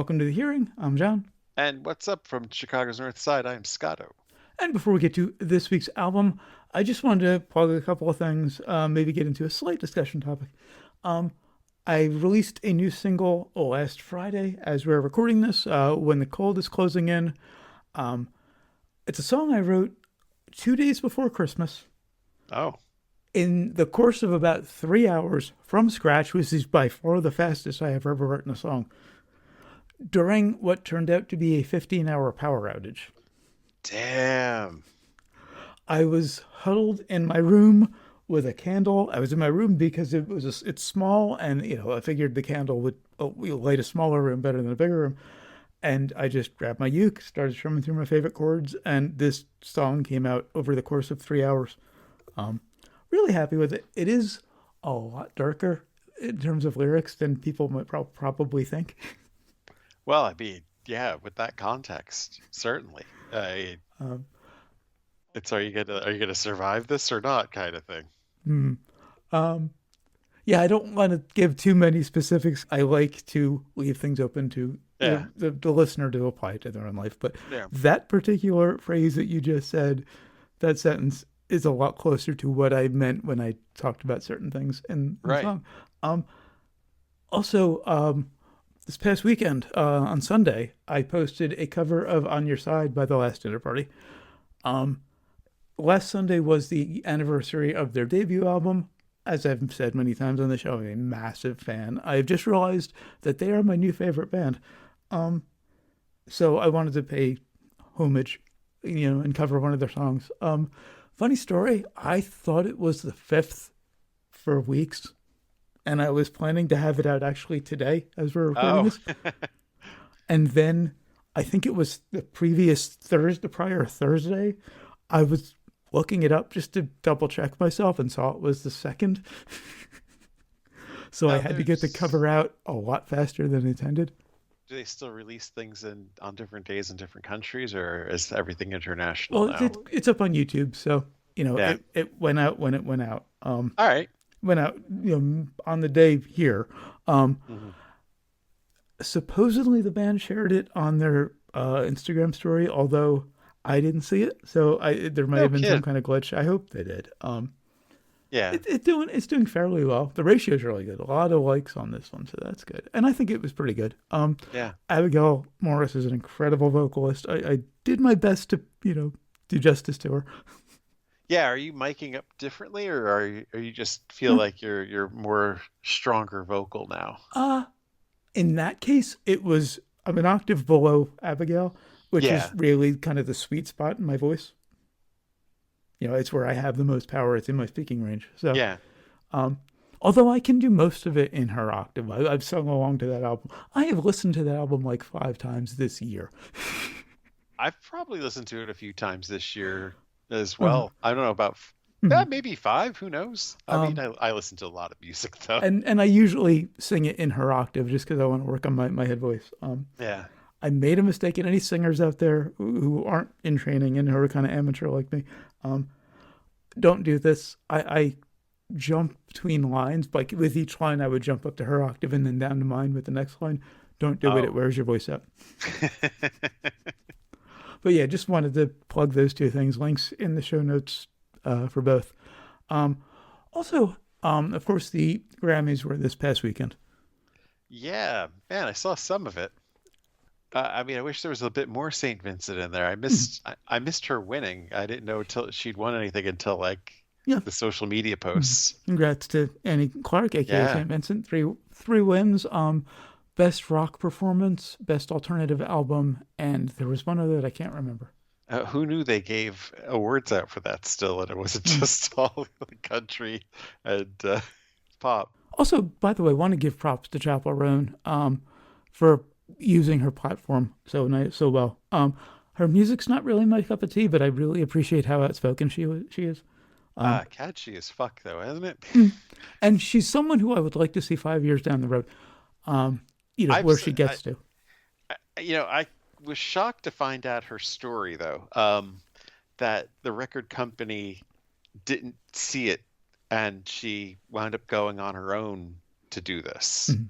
welcome to the hearing. I'm John. And what's up from Chicago's North Side? I'm Scotto. And before we get to this week's album, I just wanted to plug a couple of things, maybe get into a slight discussion topic. Um, I released a new single last Friday as we're recording this, When the Cold is Closing In. Um, it's a song I wrote 2 days before Christmas Oh, in the course of about 3 hours from scratch, which is by far the fastest I have ever written a song, during what turned out to be a 15-hour power outage. damn. I was huddled in my room with a candle. I was in my room because it's small, and I figured the candle would light a smaller room better than a bigger room. And I just grabbed my uke, started strumming through my favorite chords, and this song came out over the course of 3 hours. Um, really happy with it. It is a lot darker in terms of lyrics than people might probably think. Well, I mean, yeah, with that context, certainly. Um, It's are you gonna survive this or not kind of thing. hmm. um, Yeah, I don't want to give too many specifics. I like to leave things open to Yeah, the listener to apply to their own life. But yeah, that particular phrase that you just said, that sentence is a lot closer to what I meant when I talked about certain things in the right. song. Um, also, this past weekend, on Sunday, I posted a cover of On Your Side by The Last Dinner Party. Um, Last Sunday was the anniversary of their debut album. As I've said many times on the show, I'm a massive fan. I've just realized that they are my new favorite band. Um, so I wanted to pay homage, and cover one of their songs. Funny story, I thought it was the 5th for weeks, and I was planning to have it out actually today as we're recording Oh, this. And then I think it was the prior Thursday, I was looking it up just to double check myself and saw it was the 2nd. So I now had to get the there's cover out a lot faster than intended. do they still release things in on different days in different countries, or is everything international Well, now? it's up on YouTube, so Yeah. it went out when it went out. All right. Went out on the day here. Um, Mm-hmm. Supposedly the band shared it on their Instagram story, although I didn't see it, so there might No have been some kid. kind of glitch. I hope they did. Yeah. It's doing fairly well. The ratio is really good. A lot of likes on this one, so that's good. And I think it was pretty good. Yeah. Abigail Morris is an incredible vocalist. I did my best to do justice to her. Yeah, are you miking up differently, or are you just feel No, like you're more stronger vocal now? in that case, I'm an octave below Abigail, which is Yeah, really kind of the sweet spot in my voice. It's where I have the most power. It's in my speaking range. So, yeah. um, although I can do most of it in her octave, I've sung along to that album. I have listened to that album like 5 times this year. I've probably listened to it a few times this year as Uh, well. I don't know about mhm. maybe five. Who knows? I mean, um, I listen to a lot of music though. and I usually sing it in her octave just because I want to work on my head voice. Yeah. I made a mistake, and any singers out there who aren't in training and who are kind of amateur like me, um, don't do this. I jump between lines. Like with each line, I would jump up to her octave and then down to mine with the next line. Don't do it. It Oh. wears your voice out. But yeah, just wanted to plug those two things. Links in the show notes for both. Um, Also, of course, the Grammys were this past weekend. Yeah, man, I saw some of it. I mean, I wish there was a bit more Saint Vincent in there. Hmm. I missed her winning. I didn't know till she'd won anything until like Yeah. the social media Hmm. posts. Congrats to Annie Clark, aka Yeah. St. Vincent. Three wins. Best rock performance, best alternative album, and there was one other that I can't remember. Who knew they gave awards out for that still, and it wasn't Hmm. just all the country and pop. Also, by the way, want to give props to Chapel Roan for using her platform so nice, so well. Her music's not really my cup of tea, but I really appreciate how outspoken she is. Um, Catchy as fuck though, isn't it? mm. And she's someone who I would like to see 5 years down the road. Um, I've, where s- she gets to. I was shocked to find out her story though. That the record company didn't see it, and she wound up going on her own to do this. Mhm.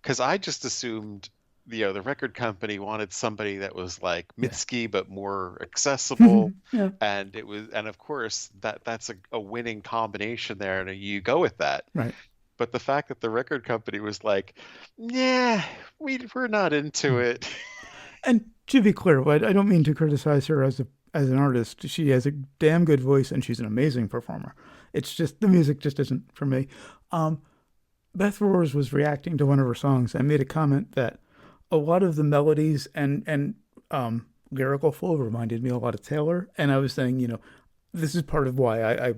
Because I just assumed the record company wanted somebody that was like Mitski but more accessible, Yeah. and of course that's a winning combination there, and you go with that. Right. But the fact that the record company was like, yeah, we're not into Mm. it. And to be clear, I don't mean to criticize her as an artist. She has a damn good voice and she's an amazing performer. It's just the music just isn't for me. Um, Beth Roars was reacting to one of her songs. I made a comment that a lot of the melodies and lyrical flow reminded me a lot of Taylor, and I was saying, this is part of why I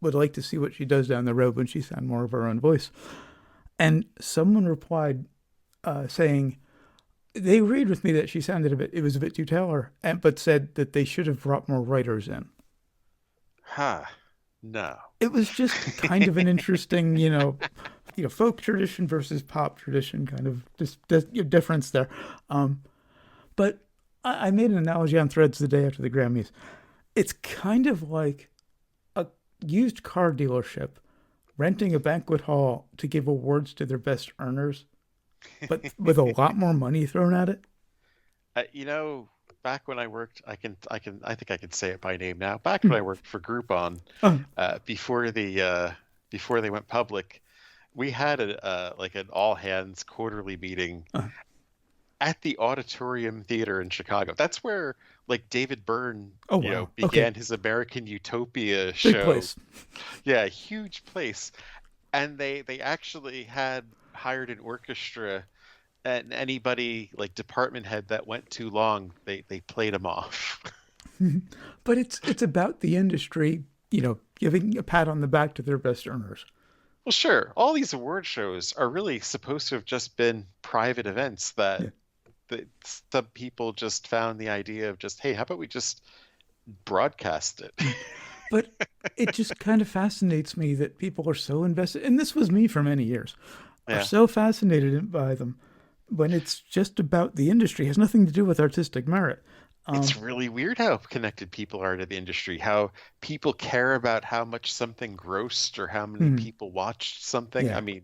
would like to see what she does down the road when she found more of her own voice. And someone replied saying they agreed with me that she sounded it was a bit too Taylor, but said that they should have brought more writers in. Huh. No. It was just kind of an interesting, folk tradition versus pop tradition kind of difference there. But I made an analogy on Threads the day after the Grammys. It's kind of like a used car dealership renting a banquet hall to give awards to their best earners, but with a lot more money thrown at it. You know, back when I worked, I think I can say it by name now. Back when Hmm. I worked for Groupon, Uh, before they went public, we had like an all hands quarterly meeting uh, at the Auditorium Theater in Chicago. That's where like David Byrne, oh wow. Okay. began his American Utopia Big show. place. Yeah, huge place. And they actually had hired an orchestra, and anybody like department head that went too long, they played them off. But it's about the industry, giving a pat on the back to their best earners. Well, sure, all these award shows are really supposed to have just been private events Yeah. that some people just found the idea of just, hey, how about we just broadcast it? But it just kind of fascinates me that people are so invested, and this was me for many years, are Yeah. so fascinated by them when it's just about the industry, it has nothing to do with artistic merit. It's Um, really weird how connected people are to the industry, how people care about how much something grossed or how many hmm, people watched something. yeah. I mean,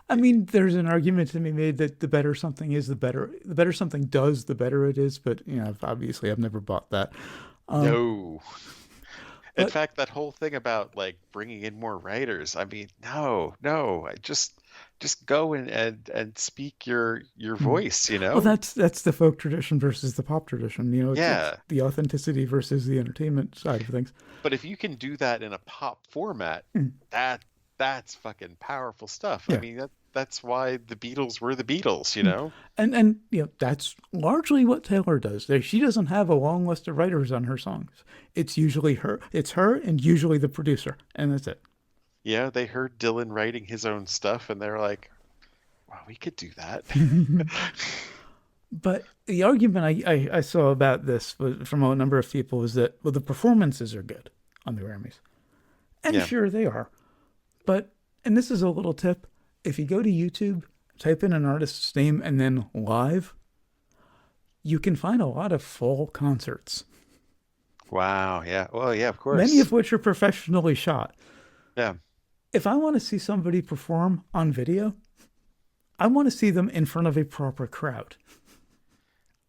I mean, there's an argument to be made that the better something is, the better something does, the better it is. But obviously, I've never bought that. Um, no. In but fact, that whole thing about like bringing in more writers, I mean, no, no, I just go and speak your hmm. voice, Well, that's the folk tradition versus the pop tradition. It's Yeah. the authenticity versus the entertainment side of things. But if you can do that in a pop format, Mm, that that's fucking powerful stuff. I yeah. mean, that's why the Beatles were the Beatles, you Mm. know? And that's largely what Taylor does. She doesn't have a long list of writers on her songs. It's usually her. It's her and usually the producer, and that's it. Yeah, they heard Dylan writing his own stuff and they're like, wow, we could do that. But the argument I saw about this was, from a number of people, was that, well, the performances are good on the Grammys, and Yeah. sure they are. But, and this is a little tip, if you go to YouTube, type in an artist's name and then live, you can find a lot of full concerts, Wow. Yeah. Well, yeah, of many course. of which are professionally shot. Yeah. If I want to see somebody perform on video, I want to see them in front of a proper crowd,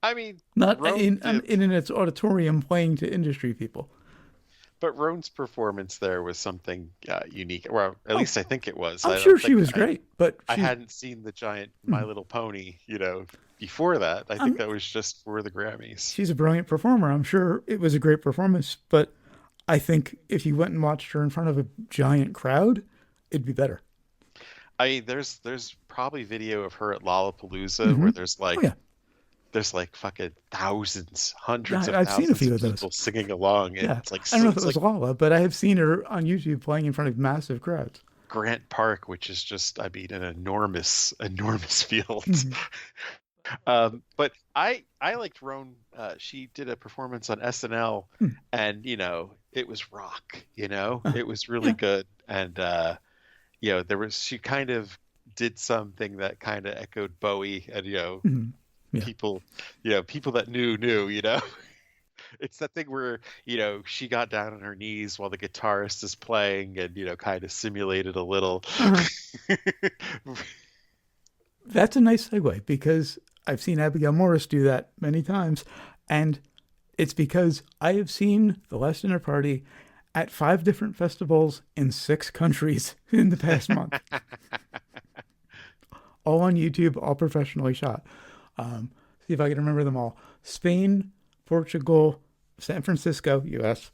I mean, not Roan did, in its auditorium playing to industry people. but Roan's performance there was something unique. Well, at Oh, least I think it was. I'm I sure don't she think was great, but I she's hadn't seen the giant My hmm, Little Pony, before that. I think um, that was just for the Grammys. she's a brilliant performer. I'm sure it was a great performance, but I think if you went and watched her in front of a giant crowd, it'd be better. I mean, there's probably video of her at Lollapalooza Hmm. where Oh yeah, there's like fucking thousands, hundreds yeah, of I've seen a thousands few of of those. people singing along, and Yeah, it's like I don't know if it it's was like Lala, but I have seen her on YouTube playing in front of massive crowds. Grant Park, which is just, I mean, an enormous, enormous field. Hmm. But I liked Roan. She did a performance on SNL, Hmm. and it was rock. It was really Yeah. good, and there was she kind of did something that kind of echoed Bowie, and Hmm. Yeah. people, people that knew. It's that thing where she got down on her knees while the guitarist is playing, and kind of simulated a little. Uh-huh. That's a nice segue because I've seen Abigail Morris do that many times, and it's because I have seen The Last Dinner Party at 5 different festivals in 6 countries in the past month, all on YouTube, all professionally shot. See if I can remember them all: Spain, Portugal, San Francisco, U.S.,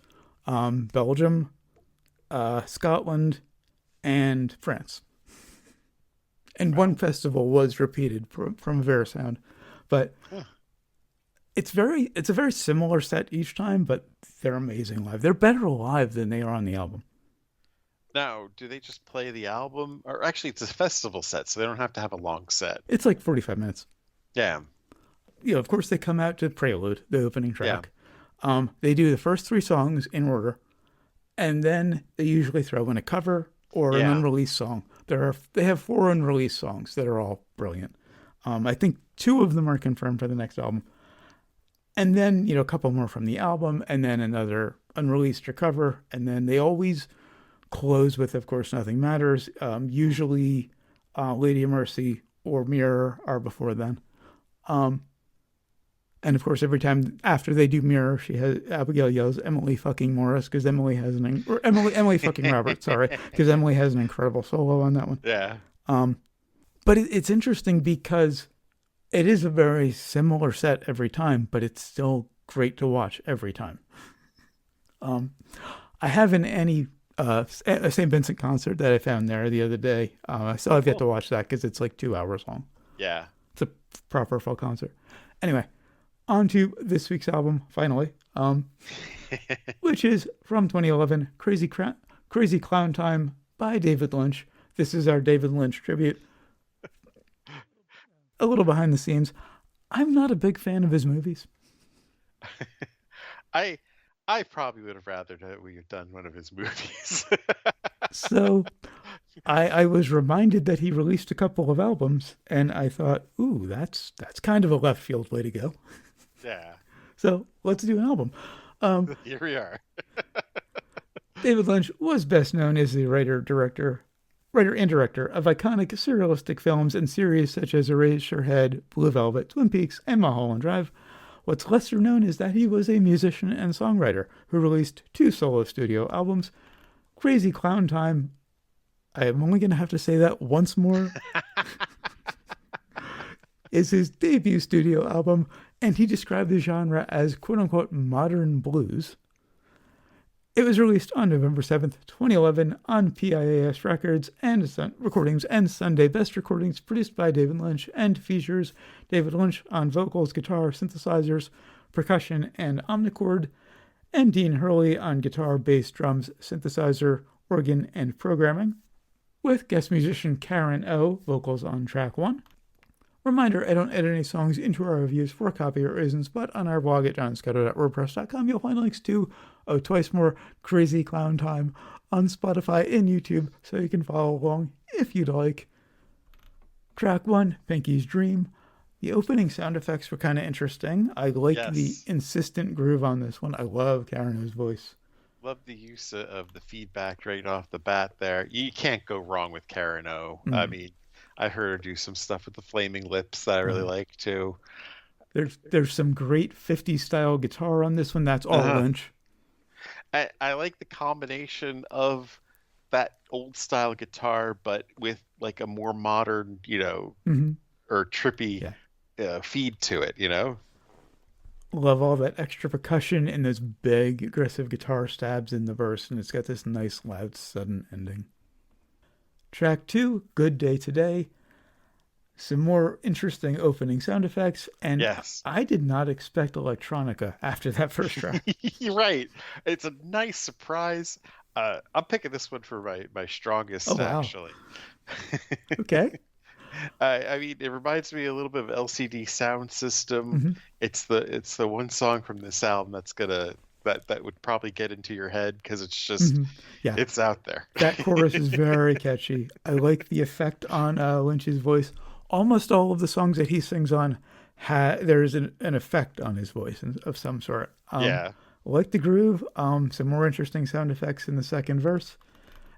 Belgium, Scotland, and France. And one festival was repeated from Verisound, but it's a very similar set each time, but they're amazing live. They're better live than they are on the album. Now, do they just play the album? Or actually, it's a festival set, so they don't have to have a long set. It's like 45 minutes. Yeah. Of course, they come out to Prelude, the opening Yeah. track. They do the first 3 songs in order, and then they usually throw in a cover or an Yeah. unreleased song. They have 4 unreleased songs that are all brilliant. I think 2 of them are confirmed for the next album, and then a couple more from the album, and then another unreleased or cover, and then they always close with, of course, Nothing Matters. Usually, Lady of Mercy or Mirror are before then. And of course, every time after they do Mirror, Abigail yells Emily fucking Morris because Emily has or Emily fucking Robert, sorry, because Emily has an incredible solo on that one. Yeah. But it's interesting because it is a very similar set every time, but it's still great to watch every time. I have an Annie a St. Vincent concert that I found there the other day. I still have yet to watch that because it's like 2 hours long. Yeah. It's a proper full concert. Anyway, on to this week's album, finally, which is from 2011, Crazy Clown Time by David Lynch. This is our David Lynch tribute. A little behind the scenes. I'm not a big fan of his movies. I probably would have rather that we had done one of his movies. So I was reminded that he released a couple of albums, and I thought, ooh, that's kind of a left field way to go. Yeah. So let's do an album. Here we are. David Lynch was best known as the writer and director of iconic surrealistic films and series such as Eraserhead, Blue Velvet, Twin Peaks, and Mulholland Drive. What's lesser known is that he was a musician and songwriter who released 2 solo studio albums. Crazy Clown Time, I am only going to have to say that once more, is his debut studio album, and he described the genre as quote-unquote modern blues. It was released on November 7th, 2011 on PIAS Records and Recordings and Sunday Best Recordings, produced by David Lynch, and features David Lynch on vocals, guitar, synthesizers, percussion, and omnichord, and Dean Hurley on guitar, bass, drums, synthesizer, organ, and programming, with guest musician Karen O, vocals on track 1. Reminder, I don't edit any songs into our reviews for copyright reasons, but on our blog at johnscotto.wordpress.com, you'll find links to twice more Crazy Clown Time on Spotify and YouTube, so you can follow along if you'd like. Track 1, Pinky's Dream. The opening sound effects were kind of interesting. I like the insistent groove on this one. I love Karen O's voice. Love the use of the feedback right off the bat there. You can't go wrong with Karen O. I mean, I heard her do some stuff with the Flaming Lips that I really like too. There's some great 50s style guitar on this one. That's all Lynch. I like the combination of that old style guitar, but with like a more modern, or trippy feed to it, Love all that extra percussion and those big aggressive guitar stabs in the verse, and it's got this nice loud sudden ending. Track 2, Good Day Today. Some more interesting opening sound effects, and I did not expect electronica after that first track. You're right. It's a nice surprise. I'm picking this one for my strongest, actually. Okay. I mean, it reminds me a little bit of LCD Sound System. It's the one song from this album that would probably get into your head because it's just it's out there. That chorus is very catchy. I like the effect on Lynch's voice. Almost all of the songs that he sings on, there's an effect on his voice of some sort. I like the groove. Some more interesting sound effects in the second verse.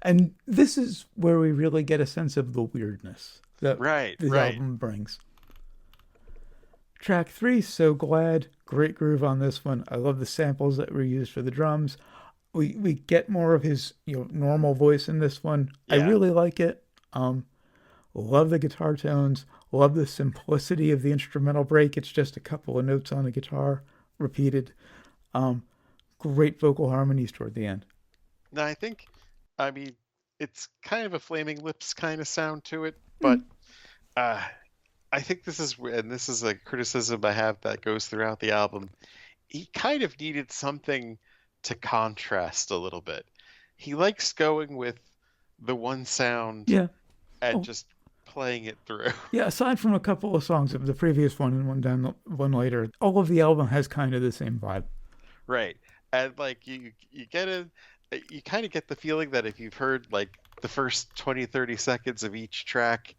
And this is where we really get a sense of the weirdness that this album brings. Track three, So Glad. Great groove on this one. I love the samples that were used for the drums. We get more of his normal voice in this one. I Yeah. really like it. Um, Love the guitar tones. Love the simplicity of the instrumental break. It's just a couple of notes on the guitar repeated. Um, Great vocal harmonies toward the end. No, I mean, it's kind of a Flaming Lips kind of sound to it, but Mm, uh, I think and this is a criticism I have that goes throughout the album. He kind of needed something to contrast a little bit. He likes going with the one sound yeah. and Oh, just playing it through. yeah. Aside from a couple of songs of the previous one and one later, all of the album has kind of the same vibe. Right. And like you get a you kind of get the feeling that if you've heard like the first 20 30 seconds of each track,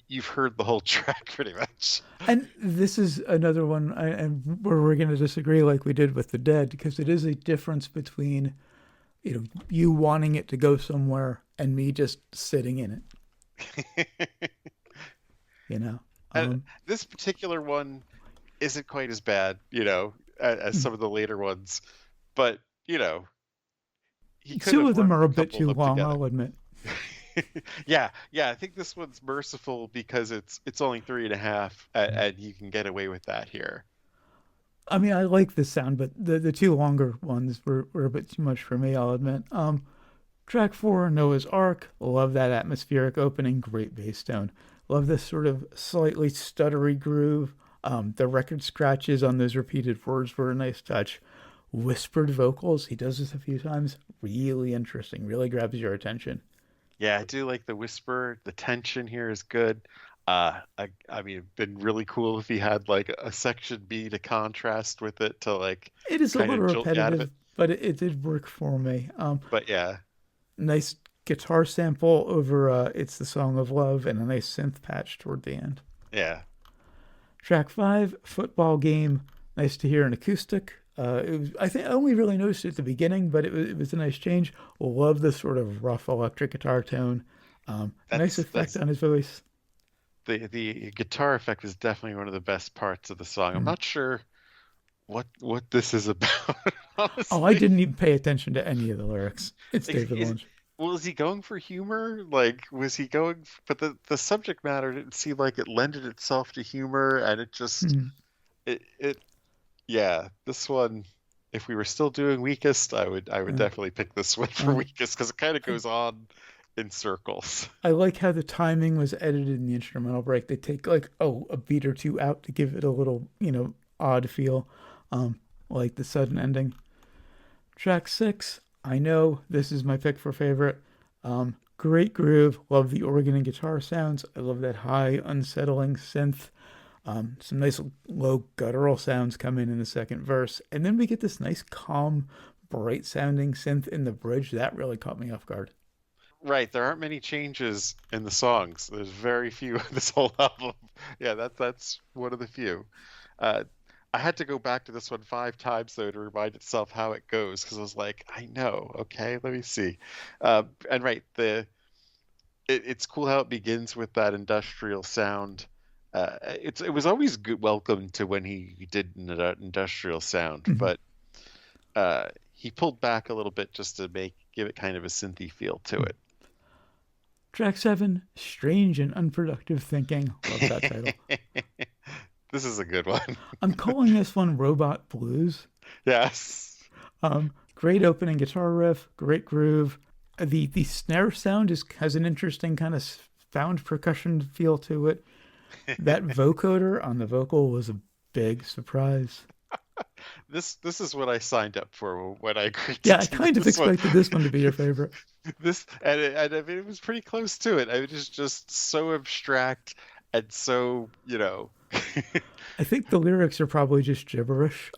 you've heard the whole track pretty much. And this is another one, and where we're going to disagree, like we did with the Dead, because it is a difference between you wanting it to go somewhere and me just sitting in it. You know. And Um, this particular one isn't quite as bad, as some of the later ones, but he could Two have of them worked are a a bit couple of too them long, together. I'll admit. Yeah, yeah, I think this one's merciful because it's only 3.5, and you can get away with that here. I mean, I like the sound, but the two longer ones were a bit too much for me, I'll admit. Track four, Noah's Ark. Love that atmospheric opening. Great bass tone. Love this sort of slightly stuttery groove. The record scratches on those repeated words were a nice touch. Whispered vocals, he does this a few times. Really interesting. Really grabs your attention. Yeah, I do like the whisper. The tension here is good. I mean, it'd been really cool if he had like a section B to contrast with it to like It is a kind little of jolt you out of it. repetitive, but it did work for me. But yeah, Nice guitar sample over It's the Song of Love and a nice synth patch toward the end. yeah, Track five, Football Game. Nice to hear an acoustic. I think I only really noticed it at the beginning, but it was a nice change. Love the sort of rough electric guitar tone. Nice effect that's on his voice. the guitar effect is definitely one of the best parts of the song. I'm Mm. not sure what this is about, Oh, I honestly. didn't even pay attention to any of the lyrics. It's Like, David Lynch. well, is he going for humor? Like, was he going? But the subject matter didn't seem like it lended itself to humor, and it just Mm. it yeah. This one, if we were still doing weakest, I would Uh, definitely pick this one for um, weakest because it kind of I, goes on in circles. I like how the timing was edited in the instrumental break. They take like a beat or two out to give it a little odd feel, um, like the sudden ending. Track six, I know this is my pick for favorite. Great groove. Love the organ and guitar sounds. I love that high, unsettling synth. Some nice low guttural sounds come in the second verse. And then we get this nice, calm, bright sounding synth in the bridge. That really caught me off guard. Right, there aren't many changes in the songs. There's very few in this whole album. Yeah, that's one of the few. Uh, I had to go back to this one 5 times though to remind itself how it goes because I was like, I know, okay, let me see. And right, it's cool how it begins with that industrial sound. It was always good welcome to when he did an industrial sound, Mhm. but he pulled back a little bit just to give it kind of a synthy feel to Track seven, Strange and Unproductive Thinking. Love that title. it. This is a good one. I'm calling this one Robot Blues. Yes. Great opening guitar riff, great groove. The snare sound has an interesting kind of found percussion feel to it. That vocoder on the vocal was a big surprise. This is what I signed up for when I agreed to Yeah, I do kind of this one. expected this one to be your favorite. This and I mean it was pretty close to it. I was just so abstract and so, I think the lyrics are probably just gibberish.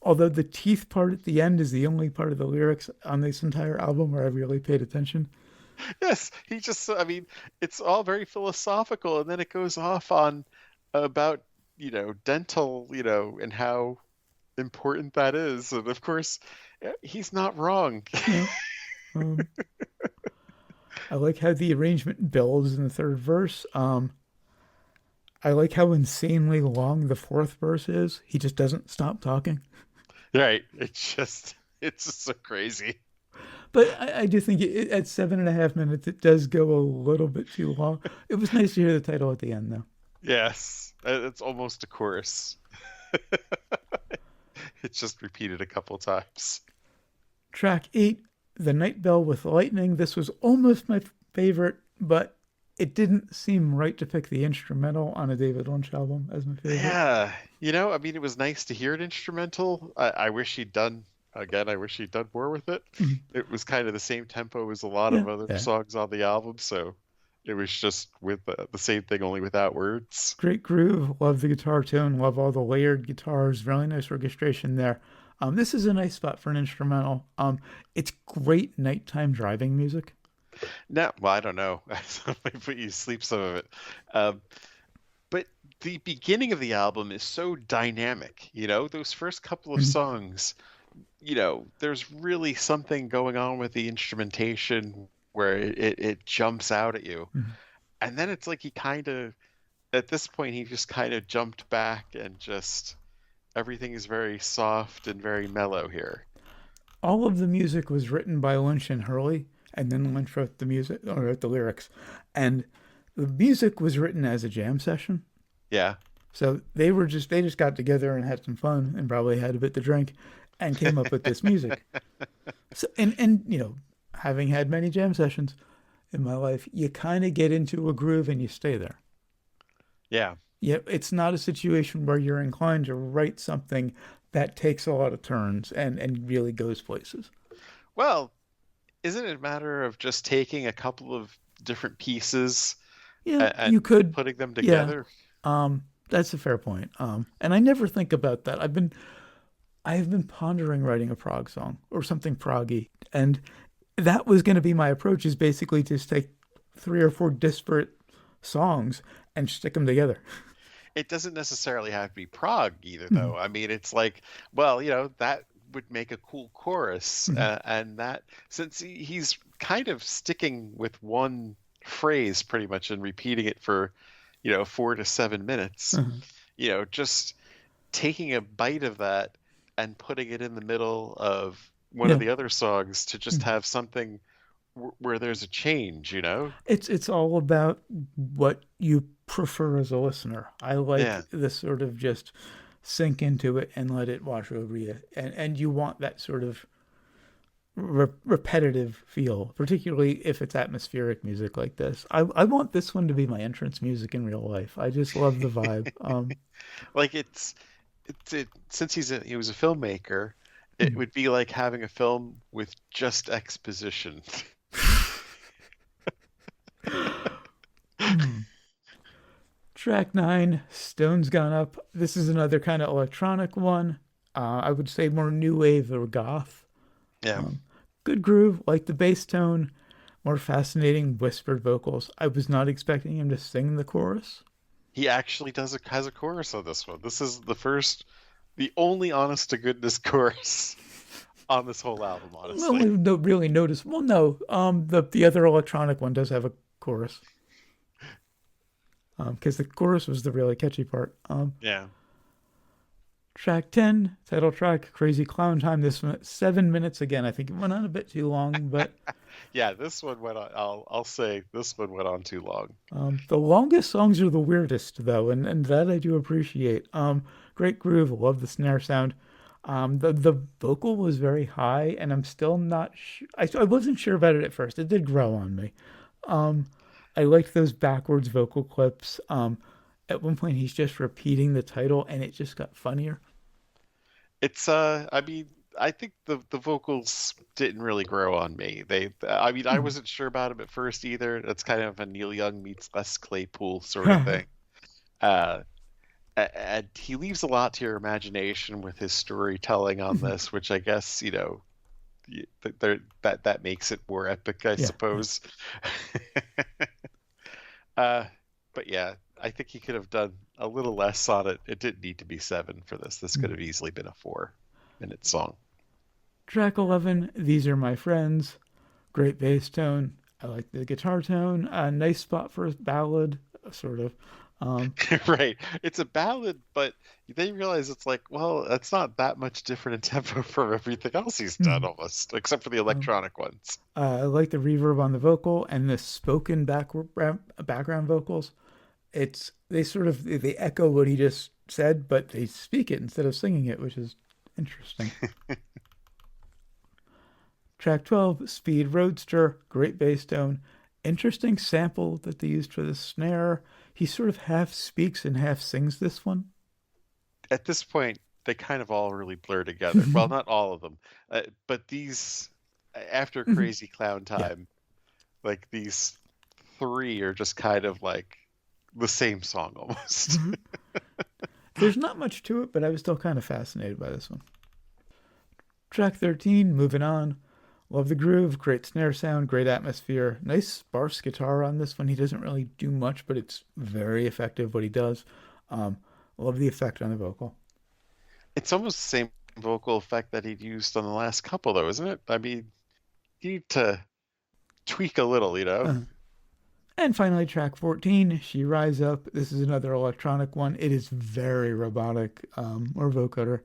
Although the teeth part at the end is the only part of the lyrics on this entire album where I really paid attention. yes, I mean, it's all very philosophical and then it goes off on about, dental, and how important that is. And of course, he's not wrong. Yeah. Um, I like how the arrangement builds in the third verse. I like how insanely long the fourth verse is. He just doesn't stop talking. Right. It's just so crazy. But I do think at 7.5 minutes, it does go a little bit too long. It was nice to hear the title at the end, though. Yes. It's almost a chorus. It's just repeated a couple times. Track 8, The Night Bell with Lightning. This was almost my favorite, but it didn't seem right to pick the instrumental on a David Lynch album as my favorite. Yeah, I mean, it was nice to hear an instrumental. I wish he'd done, again, I wish he'd done more with it. Mhm. It was kind of the same tempo as a lot Yeah, of other yeah. songs on the album, so it was just with the same thing, only without words. Great groove. Love the guitar tone. Love all the layered guitars. Really nice orchestration there. This is a nice spot for an instrumental. It's great nighttime driving music. Now, well, I don't know. I might put you to sleep some of it. Um, but the beginning of the album is so dynamic, those first couple of Mhm. songs, there's really something going on with the instrumentation where it jumps out at you. Mhm. And then it's like he kind of, at this point, he just kind of jumped back and just everything is very soft and very mellow here. All of the music was written by Lynch and Hurley, and then Lynch wrote the music or wrote the lyrics. And the music was written as a jam session. Yeah. So they just got together and had some fun and probably had a bit to drink and came up with this music. So and having had many jam sessions in my life, you kind of get into a groove and you stay there. Yeah. Yeah, it's not a situation where you're inclined to write something that takes a lot of turns and really goes places. Well, isn't it a matter of just taking a couple of different pieces Yeah, and you could. putting them Yeah, together? that's a fair point. And I never think about that. I have been pondering writing a prog song or something proggy, and that was going to be my approach. Is basically just take three or four disparate songs and stick them together. It doesn't necessarily have to be Prague either, Mhm. though. I mean, it's like, well, that would make a cool chorus, Mhm. and that since he's kind of sticking with one phrase pretty much and repeating it for, 4 to 7 minutes, Uh-huh. just taking a bite of that and putting it in the middle of one of Yeah. the other songs to just Mhm. have something where there's a change. It's all about what you prefer as a listener. I Yeah. like this sort of just sink into it and let it wash over you, and you want that sort of repetitive feel, particularly if it's atmospheric music like this. I want this one to be my entrance music in real life. I just love the vibe. Like since he was a filmmaker, it would be like having a film with just exposition. Track 9, Stone's Gone Up. This is another kind of electronic one. I would say more new wave or goth. Yeah. Um, Good groove, like the bass tone, more fascinating whispered vocals. I was not expecting him to sing the chorus. He actually has a chorus on this one. This is the only honest to goodness chorus on this whole album, Well, honestly. no, really notice. Well, no, the other electronic one does have a chorus. Because the chorus was the really catchy part. Yeah. Track 10, title track, Crazy Clown Time. This one, 7 minutes again. I think it went on a bit too long, but Yeah, this one went on. I'll say this one went on too long. the longest songs are the weirdest, though, and that I do appreciate. Great groove, love the snare sound. The vocal was very high, and I'm still not sure. I wasn't sure about it at first. It did grow on me. Um, I liked those backwards vocal clips. At one point, he's just repeating the title, and it just got funnier. It's I mean, I think the vocals didn't really grow on me. I mean, I Hmm. wasn't sure about him at first either. It's kind of a Neil Young meets Les Claypool sort of thing. Uh, and he leaves a lot to your imagination with his storytelling on this, which I guess, that makes it more epic, I Yeah, yeah. suppose. Uh, but yeah, I think he could have done a little less on it. It didn't need to be 7 for this. This could have easily been a 4-minute song. Track 11, These Are My Friends. Great bass tone. I like the guitar tone. A nice spot for a ballad, sort of. Right. It's a ballad, but they realize it's like, well, that's not that much different in tempo from everything else he's done Mhm. almost, except for the Um, electronic ones. I like the reverb on the vocal and the spoken background vocals. They sort of they echo what he just said, but they speak it instead of singing it, which is interesting. Track 12, Speed Roadster, great bass tone. Interesting sample that they used for the snare. He sort of half speaks and half sings this one. At this point, they kind of all really blur together. Well, not all of them, but these, after Crazy Clown Yeah. Time, like these three are just kind of like the same song almost. There's not much to it, but I was still kind of fascinated by this one. Track 13, moving on. Love the groove, great snare sound, great atmosphere. Nice sparse guitar on this one. He doesn't really do much, but it's very effective what he does. Um, love the effect on the vocal. It's almost the same vocal effect that he'd used on the last couple, though, isn't it? I mean, you need to tweak a little, you know? Uh, and finally, track 14, She Rise Up. This is another electronic one. It is very robotic, or vocoder.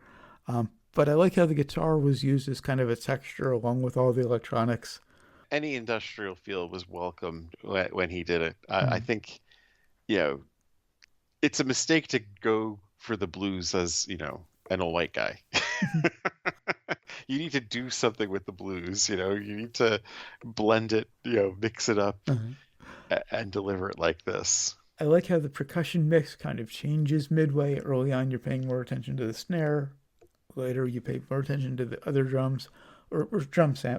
But I like how the guitar was used as kind of a texture along with all the electronics. Any industrial feel was welcomed when he did it. I Mm. think, you know, it's a mistake to go for the blues as, you know, an old white guy. You need to do something with the blues, you know, you need to blend it, you know, mix it up Uh-huh. and deliver it like this. I like how the percussion mix kind of changes midway. Early on, you're paying more attention to the snare. Later, you pay more attention to the other drums or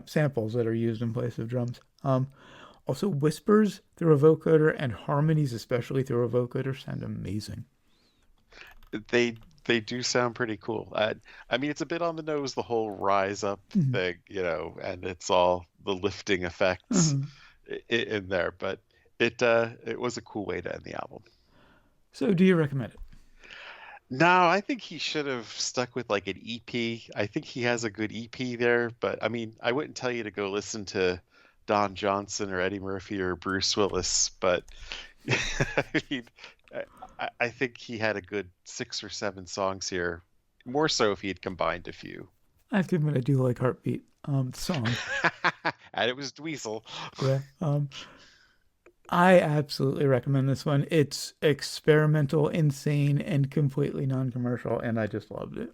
samples that are used in place of drums. Also, whispers through a vocoder and harmonies, especially through a vocoder, sound amazing. They they do sound pretty cool. I mean, it's a bit on the nose, the whole rise up Mhm. thing, you know, and it's all the lifting effects Uh-huh. in there, but it was a cool way to end the album. So, do you recommend it? No, I think he should have stuck with like an EP. I think he has a good EP there, but I mean, I wouldn't tell you to go listen to Don Johnson or Eddie Murphy or Bruce Willis, but I mean, I think he had a good 6 or 7 songs here, more so if he had combined a few. I have to admit, I do like Heartbeat, the song. And it was Dweezil. Yeah. I absolutely recommend this one. It's experimental, insane, and completely non-commercial, and I just loved it.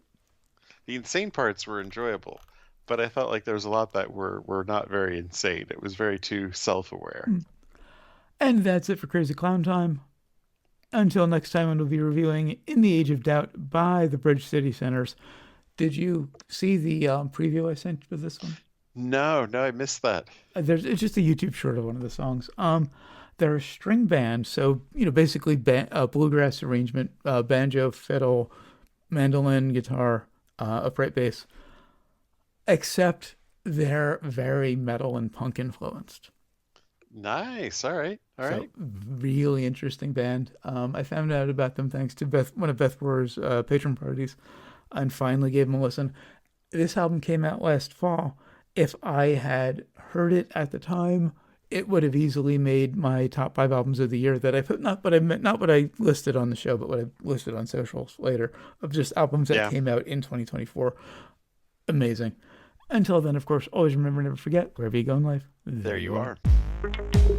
The insane parts were enjoyable, but I felt like there was a lot that were not very insane. It was very too self-aware. And that's it for Crazy Clown Time. Until next time, when we'll be reviewing In the Age of Doubt by the Bridge City Centers. Did you see the preview I sent for this one? No, no, I missed that. It's just a YouTube short of one of the songs. They're a string band, so basically bluegrass arrangement, banjo, fiddle, mandolin, guitar, upright bass, except they're very metal and punk influenced. Nice. All right. All So right. really interesting band. I found out about them thanks to one of Beth War's patron parties, and finally gave them a listen. This album came out last fall. If I had heard it at the time, it would have easily made my top 5 albums of the year that I put not what I listed on the show, but what I listed on socials later of just albums that Yeah. came out in 2024. Amazing. Until then, of course, always remember, never forget, wherever you go in life, There there you you are. are.